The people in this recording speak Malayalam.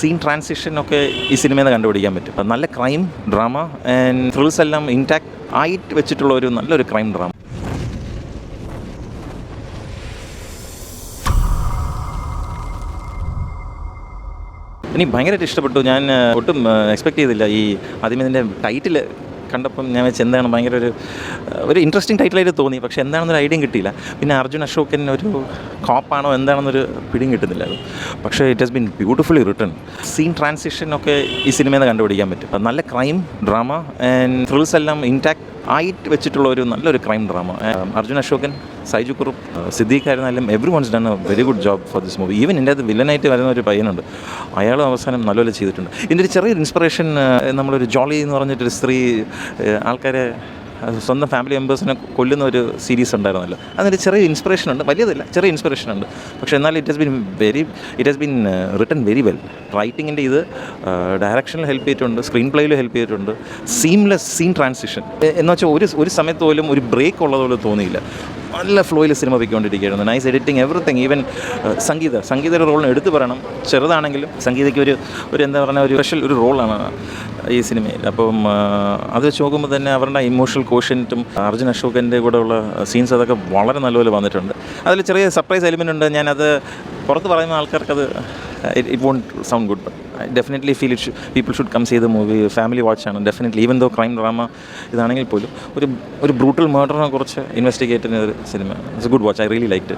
സീൻ ട്രാൻസിഷൻ ഒക്കെ ഈ സിനിമയിൽ നിന്ന് കണ്ടുപിടിക്കാൻ പറ്റും. നല്ല ക്രൈം ഡ്രാമ ആൻഡ് ത്രിൽസ് എല്ലാം ഇൻടാക്ട് ആയിട്ട് വെച്ചിട്ടുള്ള ഒരു നല്ലൊരു ക്രൈം ഡ്രാമ. എനിക്ക് ഭയങ്കരമായിട്ട് ഇഷ്ടപ്പെട്ടു. ഞാൻ ഒട്ടും എക്സ്പെക്ട് ചെയ്തില്ല. ആദ്യമേ ഇതിൻ്റെ ടൈറ്റിൽ കണ്ടപ്പം ഞാൻ വെച്ച് എന്താണ് ഭയങ്കര ഒരു ഇൻട്രസ്റ്റിംഗ് ടൈറ്റിലായിട്ട് തോന്നി. പക്ഷേ എന്താണെന്നൊരു ഐഡിയയും കിട്ടിയില്ല. പിന്നെ അർജുൻ അശോകൻ ഒരു കോപ്പാണോ എന്താണെന്നൊരു പിടിയും കിട്ടുന്നില്ലായിരുന്നു. പക്ഷേ it has been beautifully written. Scene transition ഒക്കെ ഈ സിനിമയിൽ നിന്ന് കണ്ടുപിടിക്കാൻ പറ്റും. നല്ല ക്രൈം ഡ്രാമ ആൻഡ് ത്രിൽസ് എല്ലാം ഇൻടാക്ട് ആയിട്ട് വെച്ചിട്ടുള്ള ഒരു നല്ലൊരു ക്രൈം ഡ്രാമ. അർജുൻ അശോകൻ, സൈജു കുറുപ്പ്, സിദ്ദീഖ് ആയിരുന്നാലും every one's done a very good job for this movie. Even ഇതിൻ്റെ അത് വില്ലനായിട്ട് വരുന്ന ഒരു പയ്യനുണ്ട്, അയാളും അവസാനം നല്ലപോലെ ചെയ്തിട്ടുണ്ട്. ഇതിൻ്റെ ഒരു ചെറിയൊരു ഇൻസ്പിറേഷൻ നമ്മളൊരു ജോളി എന്ന് പറഞ്ഞിട്ടൊരു സ്ത്രീ ആൾക്കാരെ സ്വന്തം ഫാമിലി മെമ്പേഴ്സിനെ കൊല്ലുന്ന ഒരു സീരീസ് ഉണ്ടായിരുന്നല്ലോ, അതിനൊരു ചെറിയ ഇൻസ്പിറേഷൻ ഉണ്ട്. വലിയതല്ല, ചെറിയ ഇൻസ്പിറേഷൻ ഉണ്ട്. പക്ഷേ എന്നാൽ it has been written very well. റൈറ്റിങ്ങിൻ്റെ ഇത് ഡയറക്ഷനിൽ ഹെൽപ്പ് ചെയ്തിട്ടുണ്ട്, സ്ക്രീൻ പ്ലേയിൽ ഹെൽപ്പ് ചെയ്തിട്ടുണ്ട്. സീംലെസ് സീൻ ട്രാൻസിഷൻ എന്ന് വെച്ചാൽ ഒരു സമയത്ത് പോലും ഒരു ബ്രേക്ക് ഉള്ളതുപോലെ തോന്നിയില്ല. നല്ല ഫ്ലോയിൽ സിനിമ പോയിക്കൊണ്ടിരിക്കുകയായിരുന്നു. Nice editing, everything. ഈവൻ സംഗീതയുടെ റോളിന് എടുത്തു പറയണം. ചെറുതാണെങ്കിലും സംഗീതയ്ക്ക് ഒരു എന്താ പറയുക, ഒരു സ്പെഷ്യൽ ഒരു റോളാണ് ഈ സിനിമയിൽ. അപ്പം അത് വെച്ച് നോക്കുമ്പോൾ തന്നെ അവരുടെ ഇമോഷണൽ കോഷ്യൻറ്റും അർജുൻ അശോകൻ്റെ കൂടെ ഉള്ള സീൻസ് അതൊക്കെ വളരെ നല്ലപോലെ വന്നിട്ടുണ്ട്. അതിൽ ചെറിയ സർപ്രൈസ് എലിമെൻ്റ് ഉണ്ട്. ഞാനത് പുറത്ത് പറയുന്ന ആൾക്കാർക്കത് it won't sound good, but I definitely feel people should come see the movie. Family watch ആണ് definitely. Even though crime drama ഇതാണെങ്കിൽ പോലും ഒരു ബ്രൂട്ടൽ മർഡറിനെ കുറിച്ച് ഇൻവെസ്റ്റിഗേറ്റ് ചെയ്യുന്ന ഒരു cinema. It's a good watch. I really liked it.